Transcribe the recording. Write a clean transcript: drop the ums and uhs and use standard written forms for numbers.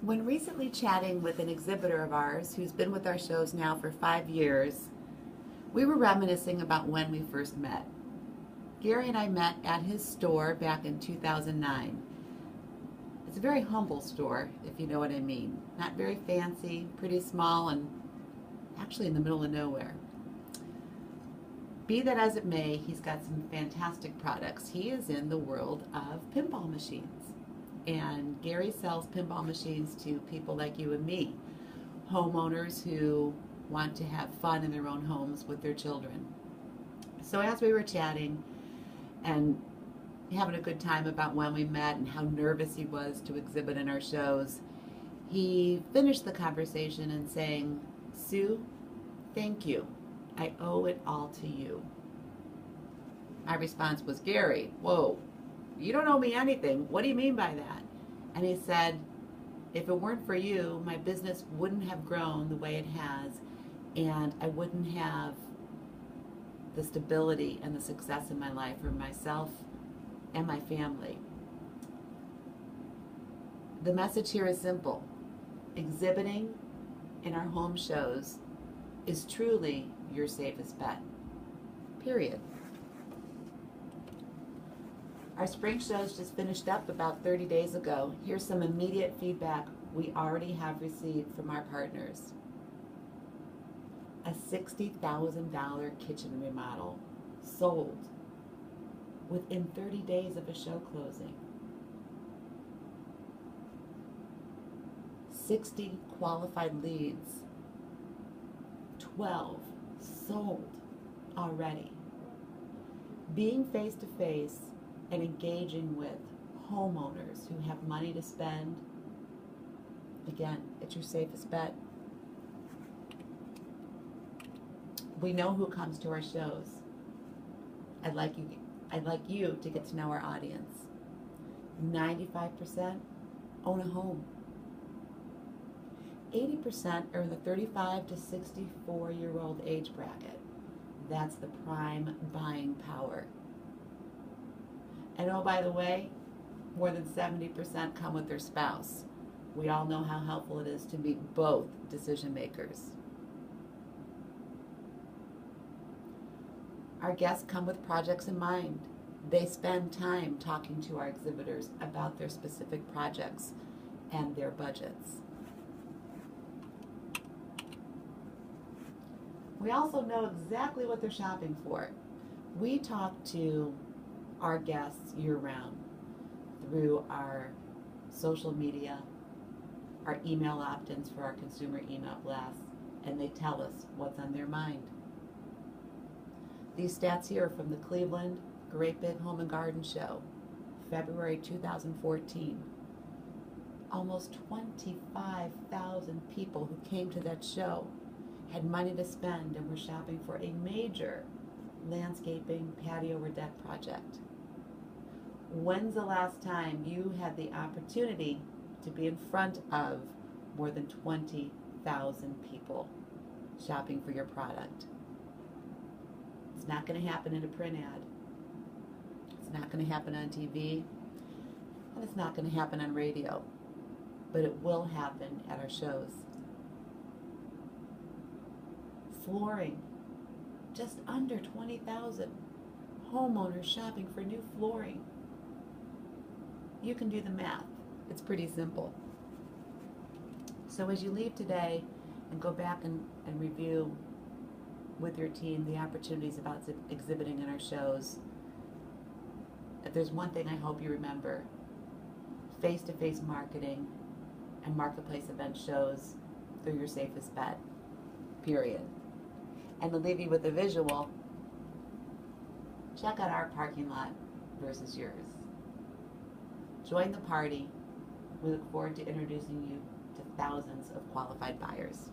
When recently chatting with an exhibitor of ours who's been with our shows now for 5 years, we were reminiscing about when we first met. Gary and I met at his store back in 2009. It's a very humble store, if you know what I mean. Not very fancy, pretty small, and actually in the middle of nowhere. Be that as it may, he's got some fantastic products. He is in the world of pinball machines. And Gary sells pinball machines to people like you and me, homeowners who want to have fun in their own homes with their children. So as we were chatting and having a good time about when we met and how nervous he was to exhibit in our shows, he finished the conversation in saying, "Sue, thank you. I owe it all to you." My response was, "Gary, whoa, you don't owe me anything. What do you mean by that?" And he said, "If it weren't for you, my business wouldn't have grown the way it has, and I wouldn't have the stability and the success in my life for myself and my family." The message here is simple. Exhibiting in our home shows is truly your safest bet. Period. Our spring shows just finished up about 30 days ago. Here's some immediate feedback we already have received from our partners. A $60,000 kitchen remodel sold within 30 days of a show closing. 60 qualified leads, 12 sold already. Being face to face and engaging with homeowners who have money to spend, again, it's your safest bet. We know who comes to our shows. I'd like you to get to know our audience. 95% own a home. 80% are in the 35 to 64-year-old age bracket. That's the prime buying power. And oh, by the way, more than 70% come with their spouse. We all know how helpful it is to meet both decision makers. Our guests come with projects in mind. They spend time talking to our exhibitors about their specific projects and their budgets. We also know exactly what they're shopping for. We talk to our guests year-round through our social media, our email opt-ins for our consumer email blasts, and they tell us what's on their mind. These stats here are from the Cleveland Great Big Home and Garden Show, February 2014. Almost 25,000 people who came to that show had money to spend and were shopping for a major landscaping patio or deck project. When's the last time you had the opportunity to be in front of more than 20,000 people shopping for your product? It's not going to happen in a print ad. It's not going to happen on TV. And it's not going to happen on radio. But it will happen at our shows. Flooring. Just under 20,000 homeowners shopping for new flooring. You can do the math. It's pretty simple. So as you leave today and go back and review with your team the opportunities about exhibiting in our shows, if there's one thing I hope you remember, face-to-face marketing and marketplace event shows, they're your safest bet. Period. And to leave you with a visual, check out our parking lot versus yours. Join the party. We look forward to introducing you to thousands of qualified buyers.